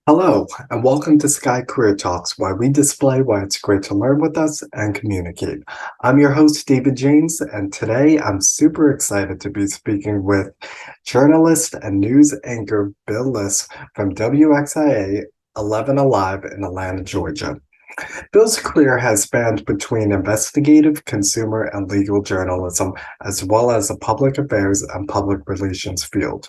Hello, and welcome to Sky Career Talks, where we display why it's great to learn with us and communicate. I'm your host, David James, and today I'm super excited to be speaking with journalist and news anchor Bill Liss from WXIA 11Alive in Atlanta, Georgia. Bill's career has spanned between investigative, consumer, and legal journalism, as well as the public affairs and public relations field.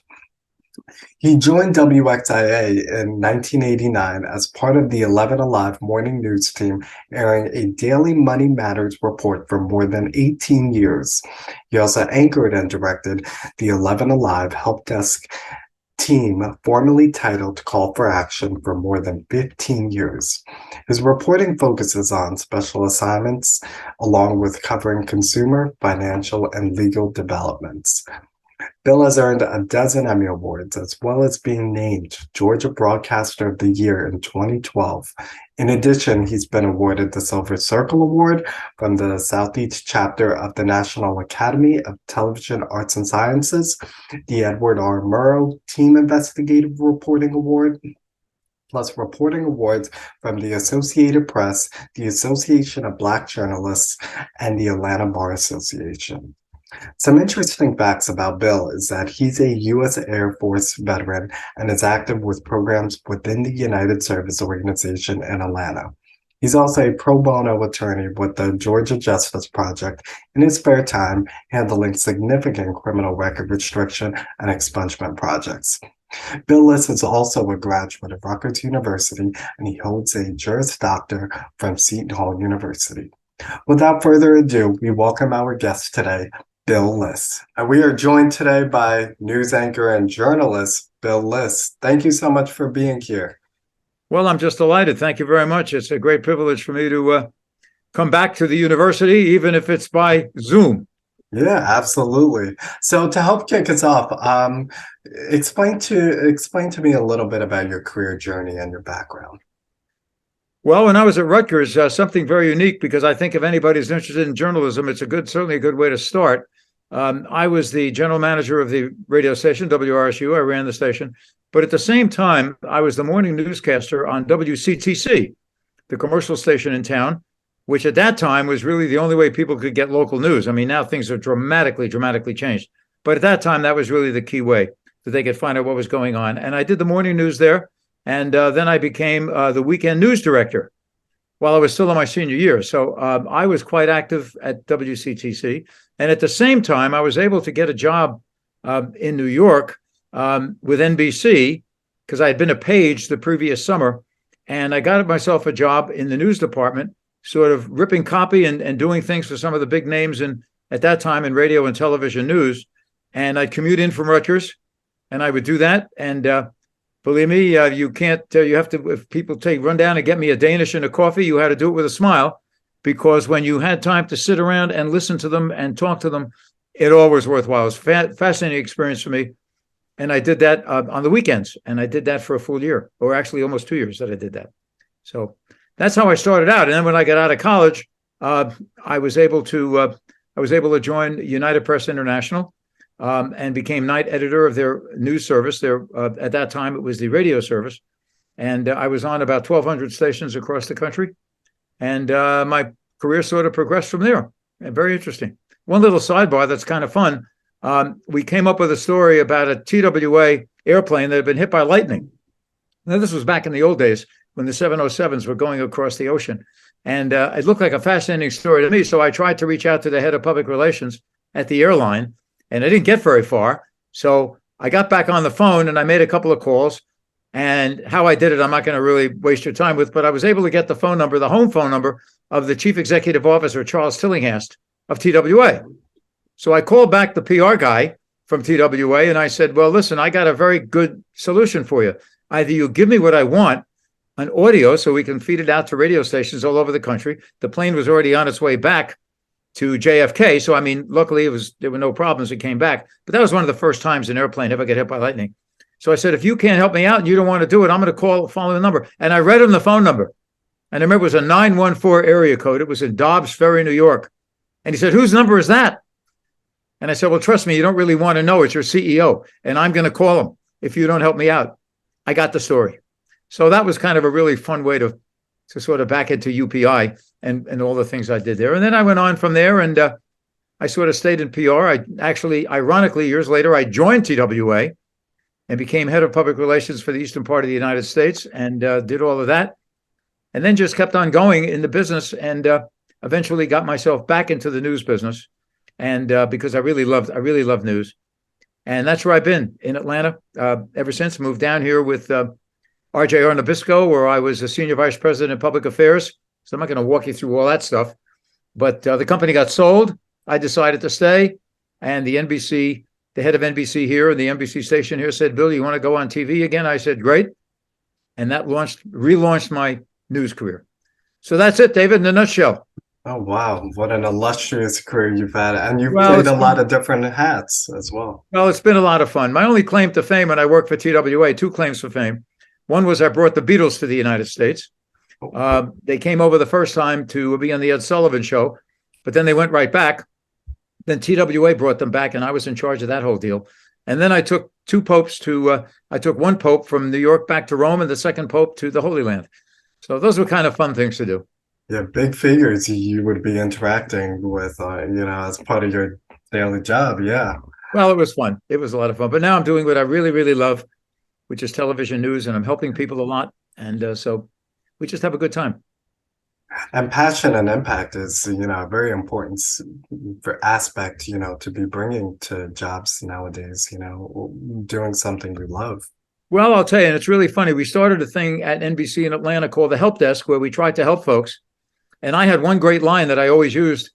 He joined WXIA in 1989 as part of the 11Alive morning news team, airing a daily Money Matters report for more than 18 years. He also anchored and directed the 11Alive help desk team, formerly titled Call for Action, for more than 15 years. His reporting focuses on special assignments, along with covering consumer, financial, and legal developments. Bill has earned a dozen Emmy Awards, as well as being named Georgia Broadcaster of the Year in 2012. In addition, he's been awarded the Silver Circle Award from the Southeast chapter of the National Academy of Television Arts and Sciences, the Edward R. Murrow Team Investigative Reporting Award, plus reporting awards from the Associated Press, the Association of Black Journalists, and the Atlanta Bar Association. Some interesting facts about Bill is that he's a U.S. Air Force veteran and is active with programs within the United Service Organization in Atlanta. He's also a pro bono attorney with the Georgia Justice Project in his spare time, handling significant criminal record restriction and expungement projects. Bill Liss is also a graduate of Rutgers University, and he holds a Juris Doctor from Seton Hall University. Without further ado, we welcome our guest today, Bill Liss. And we are joined today by news anchor and journalist Bill Liss. Thank you so much for being here. Well, I'm just delighted. Thank you very much. It's a great privilege for me to come back to the university, even if it's by Zoom. Yeah, absolutely. So to help kick us off, explain to me a little bit about your career journey and your background. Well, when I was at Rutgers, something very unique, because I think if anybody's interested in journalism, it's certainly a good way to start. I was the general manager of the radio station, WRSU. I ran the station. But at the same time, I was the morning newscaster on WCTC, the commercial station in town, which at that time was really the only way people could get local news. I mean, now things are dramatically changed. But at that time, that was really the key way that they could find out what was going on. And I did the morning news there. And then I became the weekend news director while I was still in my senior year. So I was quite active at WCTC. And at the same time, I was able to get a job in New York with NBC, because I had been a page the previous summer. And I got myself a job in the news department, sort of ripping copy and doing things for some of the big names at that time in radio and television news. And I'd commute in from Rutgers, and I would do that. And believe me, you can't. You have to. If people run down and get me a Danish and a coffee, you had to do it with a smile, because when you had time to sit around and listen to them and talk to them, it all was worthwhile. It was a fascinating experience for me, and I did that on the weekends, and I did that for a full year, or actually almost 2 years that I did that. So that's how I started out. And then when I got out of college, I was able to join United Press International. And became night editor of their news service. At that time, it was the radio service. And I was on about 1,200 stations across the country. And my career sort of progressed from there. And very interesting. One little sidebar that's kind of fun. We came up with a story about a TWA airplane that had been hit by lightning. Now, this was back in the old days when the 707s were going across the ocean. And it looked like a fascinating story to me. So I tried to reach out to the head of public relations at the airline, and I didn't get very far. So I got back on the phone and I made a couple of calls. And how I did it, I'm not going to really waste your time with, but I was able to get the phone number, the home phone number of the chief executive officer, Charles Tillinghast of TWA. So I called back the PR guy from TWA and I said, well, listen, I got a very good solution for you. Either you give me what I want, an audio, so we can feed it out to radio stations all over the country. The plane was already on its way back to JFK. So, I mean, luckily there were no problems. It came back. But that was one of the first times an airplane ever got hit by lightning. So I said, if you can't help me out and you don't want to do it, I'm going to call the following number. And I read him the phone number. And I remember it was a 914 area code. It was in Dobbs Ferry, New York. And he said, whose number is that? And I said, well, trust me, you don't really want to know. It's your CEO. And I'm going to call him if you don't help me out. I got the story. So that was kind of a really fun way to sort of back into UPI and all the things I did there. And then I went on from there, and I sort of stayed in PR. I actually, ironically, years later, I joined TWA and became head of public relations for the eastern part of the United States, and did all of that. And then just kept on going in the business, and eventually got myself back into the news business. And because I really loved news. And that's where I've been in Atlanta ever since. Moved down here with RJR Nabisco, where I was a senior vice president of public affairs. So I'm not going to walk you through all that stuff. But the company got sold. I decided to stay. And the head of NBC here and the NBC station here said, "Bill, you want to go on TV again?" I said, "Great." And that relaunched my news career. So that's it, David, in a nutshell. Oh, wow. What an illustrious career you've had. And you've played a lot of different hats as well. Well, it's been a lot of fun. My only claim to fame when I worked for TWA, two claims for fame. One was I brought the Beatles to the United States. They came over the first time to be on the Ed Sullivan Show, but then they went right back. Then TWA brought them back, and I was in charge of that whole deal. And then I took I took one pope from New York back to Rome, and the second pope to the Holy Land. So those were kind of fun things to do. Yeah, big figures you would be interacting with, as part of your daily job. Yeah. Well, it was fun. It was a lot of fun. But now I'm doing what I really, really love, which is television news, and I'm helping people a lot. And so we just have a good time. And passion and impact is, a very important aspect, to be bringing to jobs nowadays, doing something we love. Well, I'll tell you, and it's really funny. We started a thing at NBC in Atlanta called the Help Desk, where we tried to help folks. And I had one great line that I always used.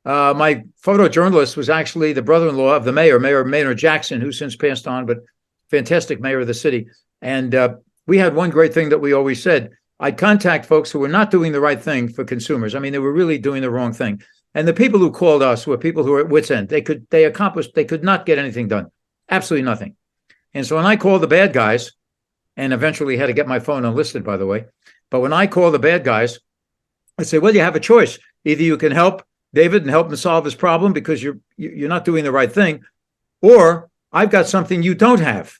My photojournalist was actually the brother-in-law of the mayor, Mayor Maynard Jackson, who since passed on, but fantastic mayor of the city. And we had one great thing that we always said. I'd contact folks who were not doing the right thing for consumers. I mean, they were really doing the wrong thing. And the people who called us were people who were at wit's end. They could not get anything done. Absolutely nothing. And so when I called the bad guys, and eventually had to get my phone unlisted, by the way, but when I call the bad guys, I say, well, you have a choice. Either you can help David and help him solve his problem because you're not doing the right thing, or I've got something you don't have.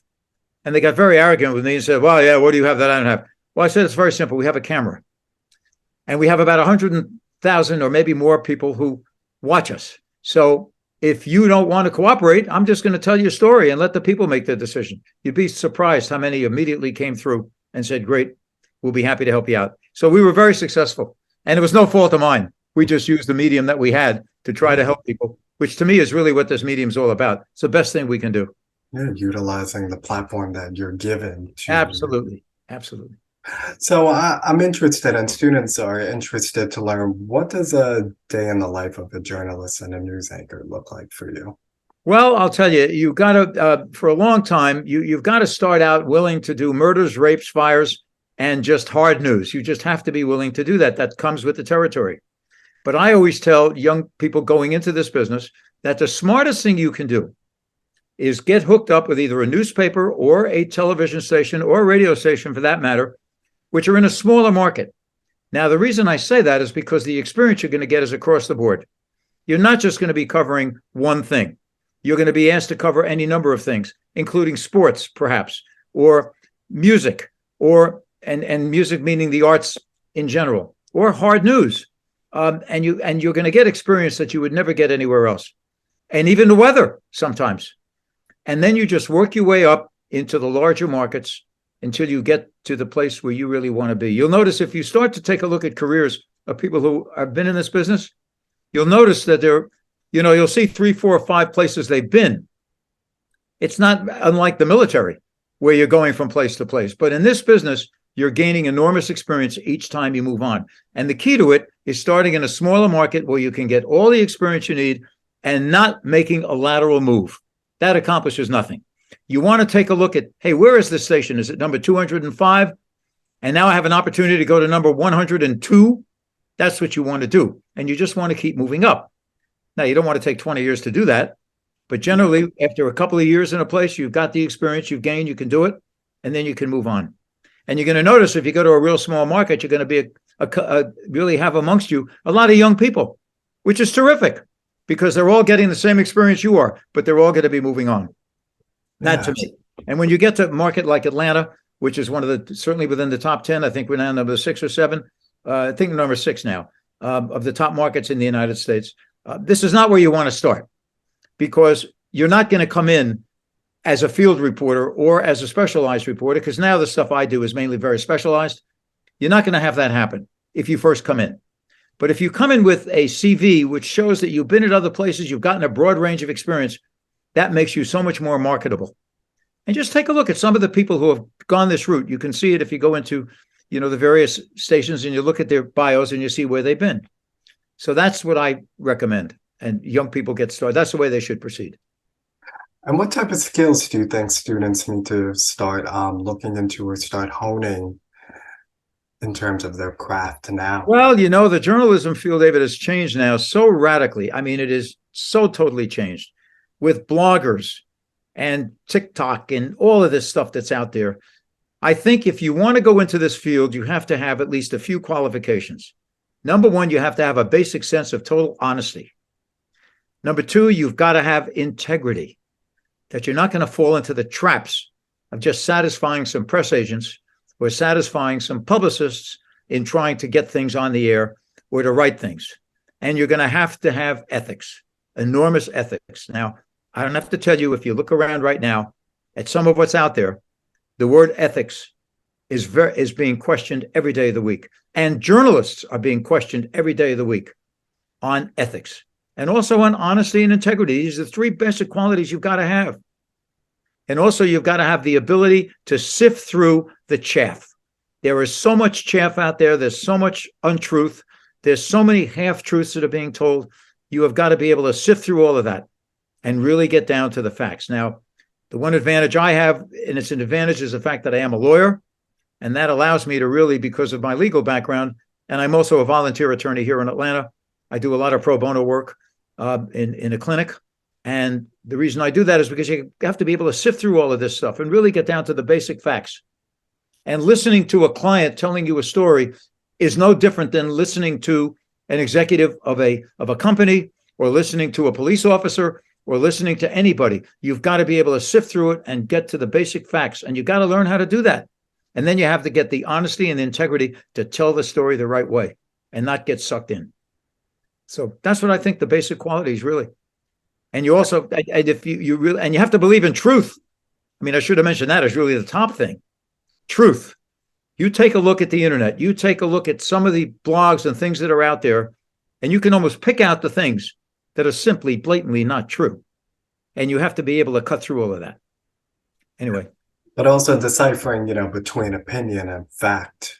And they got very arrogant with me and said, well, yeah, what do you have that I don't have? Well, I said, it's very simple. We have a camera. And we have about 100,000 or maybe more people who watch us. So if you don't want to cooperate, I'm just going to tell you a story and let the people make their decision. You'd be surprised how many immediately came through and said, great, we'll be happy to help you out. So we were very successful. And it was no fault of mine. We just used the medium that we had to try to help people, which to me is really what this medium is all about. It's the best thing we can do. Yeah, utilizing the platform that you're given to. Absolutely. So I'm interested, and students are interested to learn, what does a day in the life of a journalist and a news anchor look like for you? Well, I'll tell you, you've got to, for a long time, you've got to start out willing to do murders, rapes, fires, and just hard news. You just have to be willing to do that. That comes with the territory. But I always tell young people going into this business that the smartest thing you can do is get hooked up with either a newspaper or a television station or a radio station, for that matter, which are in a smaller market. Now, the reason I say that is because the experience you're going to get is across the board. You're not just going to be covering one thing. You're going to be asked to cover any number of things, including sports, perhaps, or music, or and music meaning the arts in general, or hard news. And you're going to get experience that you would never get anywhere else. And even the weather sometimes. And then you just work your way up into the larger markets until you get to the place where you really want to be. You'll notice if you start to take a look at careers of people who have been in this business, you'll notice that you'll see 3, 4, 5 places they've been. It's not unlike the military where you're going from place to place. But in this business, you're gaining enormous experience each time you move on. And the key to it is starting in a smaller market where you can get all the experience you need and not making a lateral move. That accomplishes nothing. You want to take a look at, hey, where is this station? Is it number 205? And now I have an opportunity to go to number 102. That's what you want to do. And you just want to keep moving up. Now, you don't want to take 20 years to do that. But generally, after a couple of years in a place, you've got the experience you've gained, you can do it, and then you can move on. And you're going to notice if you go to a real small market, you're going to be really have amongst you a lot of young people, which is terrific because they're all getting the same experience you are, but they're all going to be moving on. That to me. And when you get to a market like Atlanta, which is one of the, certainly within the top 10. I think we're now number 6 or 7. I think number 6 now, of the top markets in the United States. This is not where you want to start, because you're not going to come in as a field reporter or as a specialized reporter, because now the stuff I do is mainly very specialized. You're not going to have that happen if you first come in. But if you come in with a CV which shows that you've been at other places, you've gotten a broad range of experience, that makes you so much more marketable. And just take a look at some of the people who have gone this route. You can see it if you go into, the various stations and you look at their bios and you see where they've been. So that's what I recommend. And young people get started. That's the way they should proceed. And what type of skills do you think students need to start looking into or start honing in terms of their craft now? Well, the journalism field, David, has changed now so radically. I mean, it is so totally changed with bloggers and TikTok and all of this stuff that's out there. I think if you want to go into this field, you have to have at least a few qualifications. Number one, you have to have a basic sense of total honesty. Number two, you've got to have integrity, that you're not going to fall into the traps of just satisfying some press agents or satisfying some publicists in trying to get things on the air or to write things. And you're going to have ethics, enormous ethics. Now, I don't have to tell you, if you look around right now at some of what's out there, the word ethics is being questioned every day of the week. And journalists are being questioned every day of the week on ethics and also on honesty and integrity. These are the 3 basic qualities you've got to have. And also, you've got to have the ability to sift through the chaff. There is so much chaff out there. There's so much untruth. There's so many half-truths that are being told. You have got to be able to sift through all of that and really get down to the facts. Now, the one advantage I have, and it's an advantage, is the fact that I am a lawyer. And that allows me to really, because of my legal background, and I'm also a volunteer attorney here in Atlanta. I do a lot of pro bono work in a clinic. And the reason I do that is because you have to be able to sift through all of this stuff and really get down to the basic facts. And listening to a client telling you a story is no different than listening to an executive of a company, or listening to a police officer, or listening to anybody. You've got to be able to sift through it and get to the basic facts. And you've got to learn how to do that. And then you have to get the honesty and the integrity to tell the story the right way and not get sucked in. So that's what I think the basic qualities really. And you also, if you really, and you have to believe in truth. I mean, I should have mentioned that as really the top thing. Truth. You take a look at the internet, you take a look at some of the blogs and things that are out there, and you can almost pick out the things that are simply blatantly not true. And you have to be able to cut through all of that. Anyway. But also deciphering, between opinion and fact,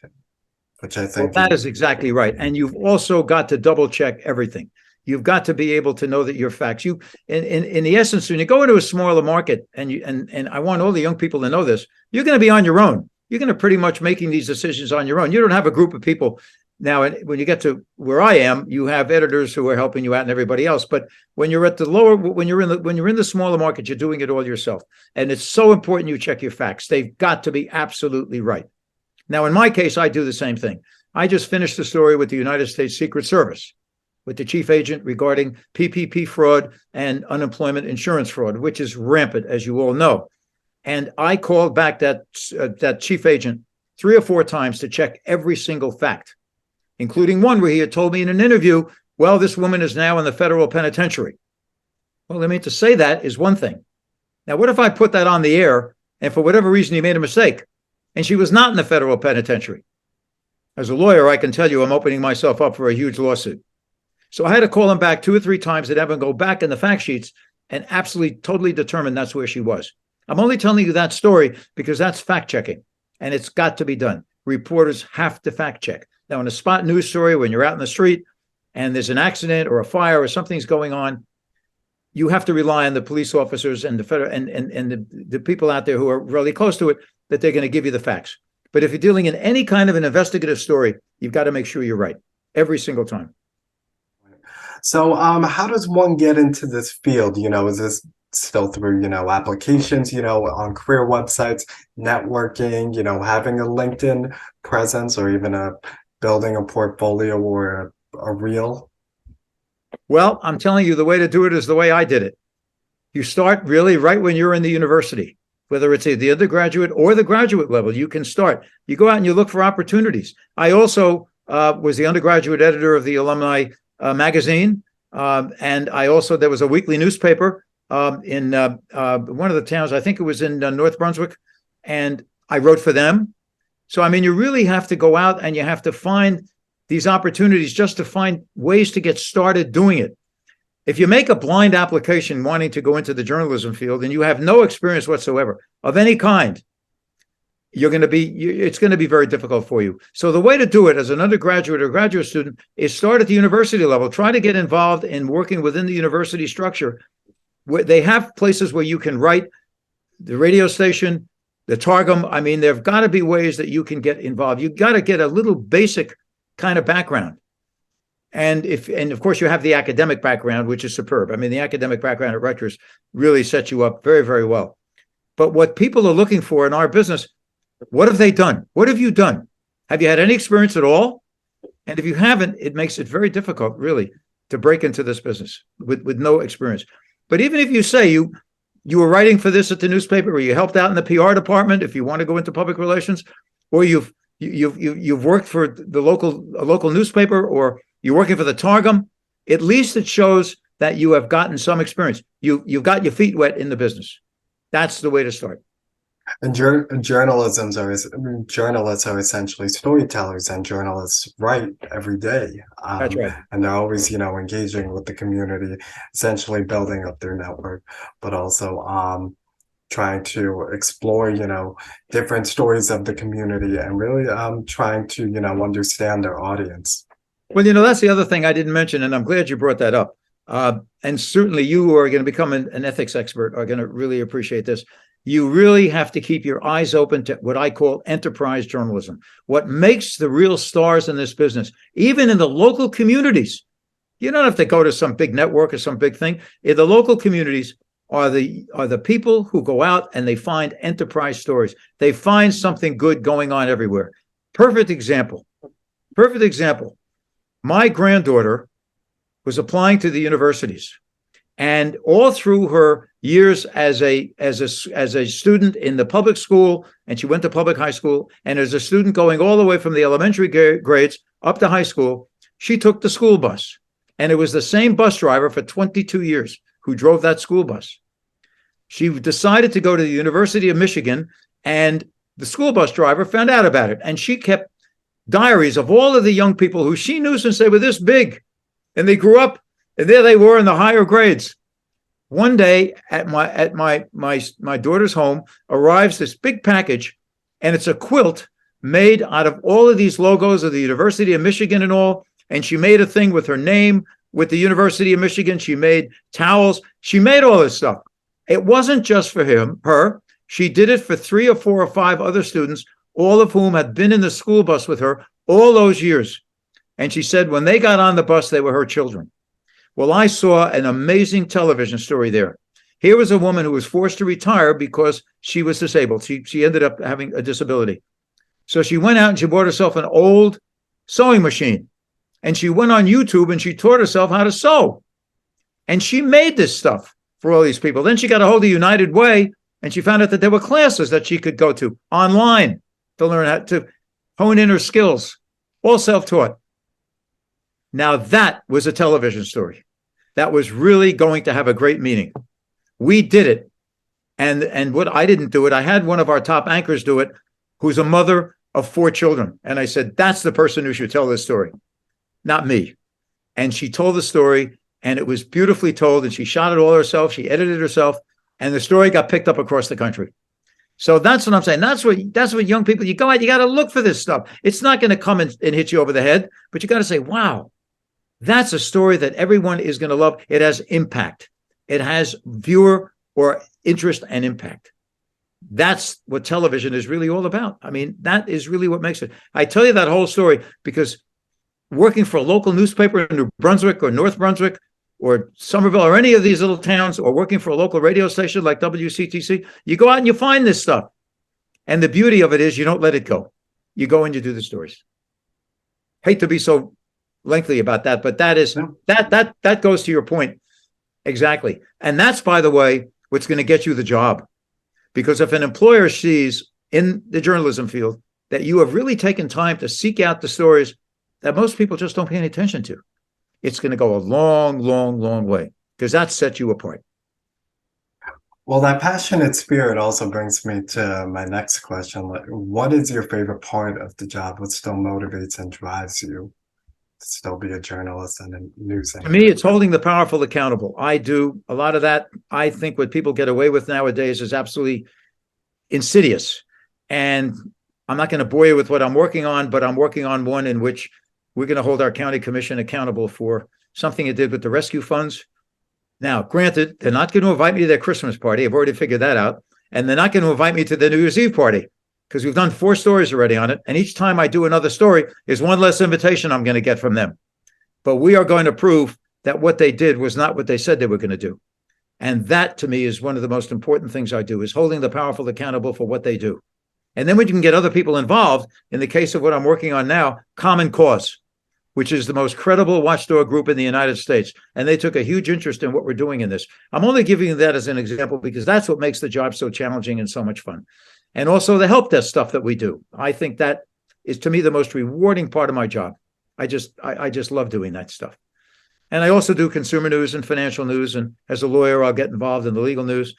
which I think that is exactly right. And you've also got to double check everything. You've got to be able to know that your facts. You, in the essence, when you go into a smaller market, and I want all the young people to know this, you're going to be on your own. You're going to pretty much making these decisions on your own. You don't have a group of people. Now, when you get to where I am, you have editors who are helping you out and everybody else. But when you're at the lower, when you're in the smaller market, you're doing it all yourself. And it's so important you check your facts. They've got to be absolutely right. Now, in my case, I do the same thing. I just finished the story with the United States Secret Service, with the chief agent regarding PPP fraud and unemployment insurance fraud, which is rampant, as you all know. And I called back that chief agent 3 or 4 times to check every single fact, including one where he had told me in an interview, well, this woman is now in the federal penitentiary. Well, I mean, to say that is one thing. Now, what if I put that on the air and for whatever reason he made a mistake and she was not in the federal penitentiary? As a lawyer, I can tell you I'm opening myself up for a huge lawsuit. So I had to call him back 2 or 3 times and have him go back in the fact sheets and absolutely, totally determine that's where she was. I'm only telling you that story because that's fact checking, and it's got to be done. Reporters have to fact check. Now, in a spot news story, when you're out in the street and there's an accident or a fire or something's going on, you have to rely on the police officers and the federal and the people out there who are really close to it, that they're going to give you the facts. But if you're dealing in any kind of an investigative story, you've got to make sure you're right every single time. So how does one get into this field? Is this still through, applications, on career websites, networking, having a LinkedIn presence, or even building a portfolio or a reel? Well, I'm telling you, the way to do it is the way I did it. You start really right when you're in the university. whether it's at the undergraduate or the graduate level. You can start. You go out and you look for opportunities. I also was the undergraduate editor of the Alumni magazine. And I also, there was a weekly newspaper in one of the towns, I think it was in North Brunswick, and I wrote for them. So, I mean, you really have to go out and you have to find these opportunities just to find ways to get started doing it. If you make a blind application wanting to go into the journalism field and you have no experience whatsoever of any kind, it's going to be very difficult for you. So the way to do it as an undergraduate or graduate student is start at the university level. Try to get involved in working within the university structure. Where they have places where you can write, the radio station, the Targum. I mean, there've got to be ways that you can get involved. You've got to get a little basic kind of background. And of course you have the academic background, which is superb. I mean, the academic background at Rutgers really sets you up very, very well. But what people are looking for in our business, what have they done? What have you done? Have you had any experience at all? And if you haven't, it makes it very difficult, really, to break into this business with no experience. But even if you say you were writing for this at the newspaper, or you helped out in the PR department, if you want to go into public relations, or you've worked for the local newspaper, or you're working for the Targum, at least it shows that you have gotten some experience. You've got your feet wet in the business. That's the way to start. And journalists are essentially storytellers, and journalists write every day. That's right. And they're always, engaging with the community, essentially building up their network, but also trying to explore, different stories of the community, and really trying to, understand their audience. Well, that's the other thing I didn't mention, and I'm glad you brought that up. And certainly you who are going to become an ethics expert are going to really appreciate this. You really have to keep your eyes open to what I call enterprise journalism. What makes the real stars in this business, even in the local communities. You don't have to go to some big network or some big thing. In the local communities are the people who go out and they find enterprise stories. They find something good going on everywhere. Perfect example. My granddaughter was applying to the universities, and all through her years as a student in the public school, and she went to public high school, and as a student going all the way from the elementary grades up to high school, she took the school bus. And it was the same bus driver for 22 years who drove that school bus. She decided to go to the University of Michigan, and the school bus driver found out about it. And she kept diaries of all of the young people who she knew since they were this big. And they grew up, and there they were in the higher grades. One day at my daughter's home arrives this big package, and it's a quilt made out of all of these logos of the University of Michigan and all. And she made a thing with her name with the University of Michigan. She made towels. She made all this stuff. It wasn't just for her. She did it for 3 or 4 or 5 other students, all of whom had been in the school bus with her all those years. And she said when they got on the bus, they were her children. Well, I saw an amazing television story there. Here was a woman who was forced to retire because she was disabled. She ended up having a disability. So she went out and she bought herself an old sewing machine. And she went on YouTube and she taught herself how to sew. And she made this stuff for all these people. Then she got a hold of United Way, and she found out that there were classes that she could go to online to learn how to hone in her skills, all self-taught. Now that was a television story. That was really going to have a great meaning. We did it. And what I didn't do it, I had one of our top anchors do it, who's a mother of 4 children. And I said, that's the person who should tell this story, not me. And she told the story, and it was beautifully told, and she shot it all herself. She edited it herself, and the story got picked up across the country. So that's what I'm saying. That's what young people, you go out, you got to look for this stuff. It's not going to come and hit you over the head, but you got to say, wow, that's a story that everyone is going to love. It has impact. It has viewer or interest and impact. That's what television is really all about. I mean, that is really what makes it. I tell you that whole story because working for a local newspaper in New Brunswick or North Brunswick or Somerville or any of these little towns, or working for a local radio station like WCTC, you go out and you find this stuff. And the beauty of it is you don't let it go. You go and you do the stories. Hate to be so lengthy about that, but that is that goes to your point exactly. And that's, by the way, what's going to get you the job, Because if an employer sees in the journalism field that you have really taken time to seek out the stories that most people just don't pay any attention to, it's going to go a long, long, long way, because that sets you apart. Well, that passionate spirit also brings me to my next question. Like, what is your favorite part of the job? What still motivates and drives you to still be a journalist and a news To me, anchor? it's holding the powerful accountable. I do a lot of that. I think what people get away with nowadays is absolutely insidious. And I'm not going to bore you with what I'm working on, but I'm working on one in which we're going to hold our county commission accountable for something it did with the rescue funds. Now, granted, they're not going to invite me to their Christmas party. I've already figured that out. And they're not going to invite me to the New Year's Eve party, because we've done 4 stories already on it. And each time I do another story is one less invitation I'm going to get from them. But we are going to prove that what they did was not what they said they were going to do. And that, to me, is one of the most important things I do, is holding the powerful accountable for what they do. And then when you can get other people involved, in the case of what I'm working on now, Common Cause, which is the most credible watchdog group in the United States. And they took a huge interest in what we're doing in this. I'm only giving you that as an example because that's what makes the job so challenging and so much fun. And also the help desk stuff that we do. I think that is, to me, the most rewarding part of my job. I just love doing that stuff. And I also do consumer news and financial news. And as a lawyer, I'll get involved in the legal news.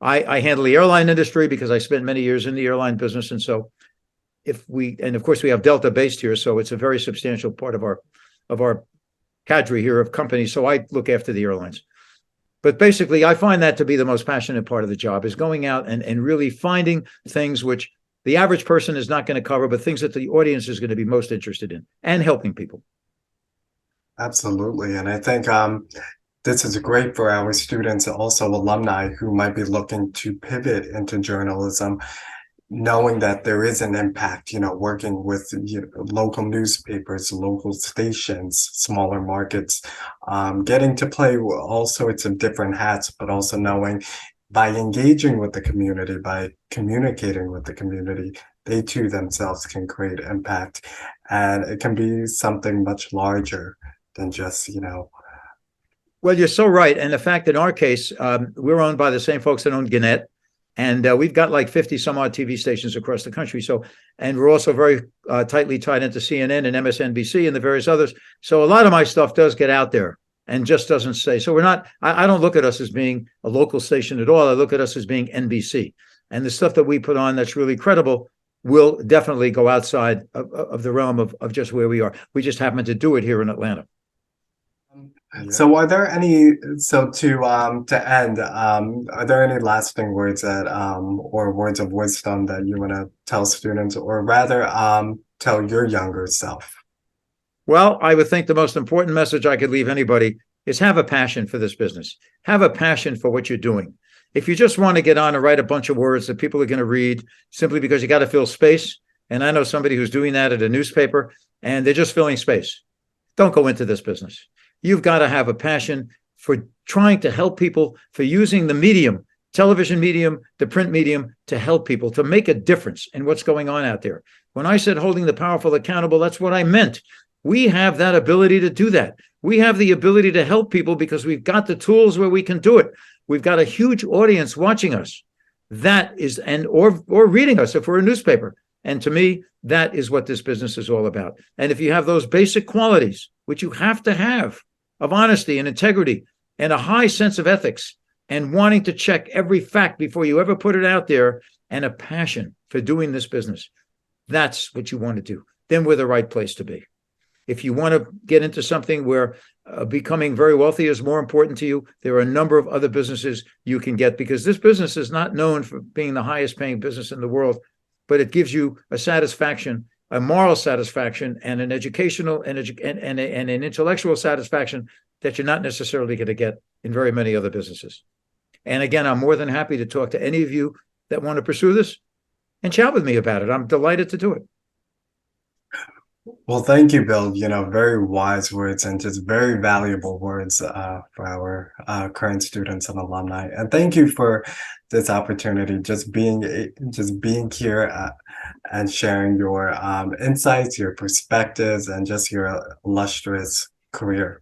I handle the airline industry because I spent many years in the airline business. And so and of course we have Delta based here, so it's a very substantial part of our cadre here of companies. So I look after the airlines. But basically, I find that to be the most passionate part of the job, is going out and really finding things which the average person is not going to cover, but things that the audience is going to be most interested in, and helping people. Absolutely. And I think this is great for our students, also alumni who might be looking to pivot into journalism, knowing that there is an impact, working with local newspapers, local stations, smaller markets, getting to play all sorts of different hats, but also knowing by engaging with the community, by communicating with the community, they too themselves can create impact. And it can be something much larger than just, Well, you're so right. And the fact in our case, we're owned by the same folks that own Gannett. And we've got like 50 some odd TV stations across the country. And we're also very tightly tied into CNN and MSNBC and the various others. So a lot of my stuff does get out there and just doesn't stay. So I don't look at us as being a local station at all. I look at us as being NBC. And the stuff that we put on that's really credible will definitely go outside of the realm of just where we are. We just happen to do it here in Atlanta. So are there any, to end, are there any lasting words that or words of wisdom that you want to tell students, or rather tell your younger self? Well, I would think the most important message I could leave anybody is have a passion for this business. Have a passion for what you're doing. If you just want to get on and write a bunch of words that people are going to read simply because you got to fill space, and I know somebody who's doing that at a newspaper and they're just filling space, don't go into this business. You've got to have a passion for trying to help people, for using the medium, television medium, the print medium, to help people, to make a difference in what's going on out there. When I said holding the powerful accountable, that's what I meant. We have that ability to do that. We have the ability to help people because we've got the tools where we can do it. We've got a huge audience watching us. That is, or reading us if we're a newspaper. And to me, that is what this business is all about. And if you have those basic qualities, which you have to have, of honesty and integrity and a high sense of ethics and wanting to check every fact before you ever put it out there, and a passion for doing this business, that's what you want to do, then we're the right place to be. If you want to get into something where becoming very wealthy is more important to you, there are a number of other businesses you can get, because this business is not known for being the highest paying business in the world, but it gives you a satisfaction, a moral satisfaction, and an educational and an intellectual satisfaction that you're not necessarily going to get in very many other businesses. And again, I'm more than happy to talk to any of you that want to pursue this and chat with me about it. I'm delighted to do it. Well, thank you, Bill. Very wise words and just very valuable words for our current students and alumni. And thank you for this opportunity, just being here and sharing your insights, your perspectives, and just your illustrious career.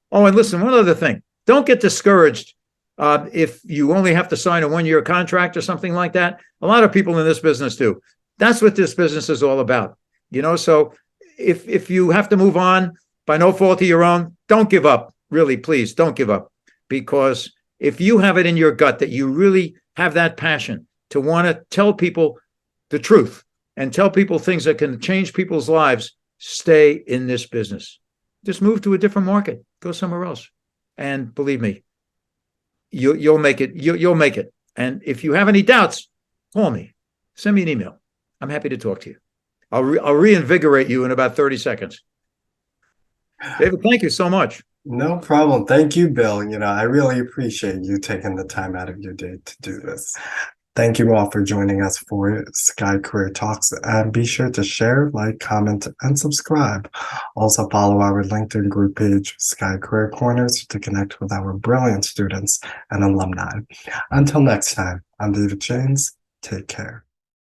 Oh, and listen, one other thing. Don't get discouraged if you only have to sign a 1-year contract or something like that. A lot of people in this business do. That's what this business is all about. So if you have to move on by no fault of your own, don't give up. Really, please don't give up. Because if you have it in your gut that you really have that passion to want to tell people the truth and tell people things that can change people's lives, stay in this business. Just move to a different market. Go somewhere else. And believe me, you'll make it. You'll make it. And if you have any doubts, call me. Send me an email. I'm happy to talk to you. I'll reinvigorate you in about 30 seconds. David, thank you so much. No problem. Thank you, Bill. I really appreciate you taking the time out of your day to do this. Thank you all for joining us for Sky Career Talks, and be sure to share, like, comment, and subscribe. Also follow our LinkedIn group page, Sky Career Corners, to connect with our brilliant students and alumni. Until next time, I'm David James. Take care.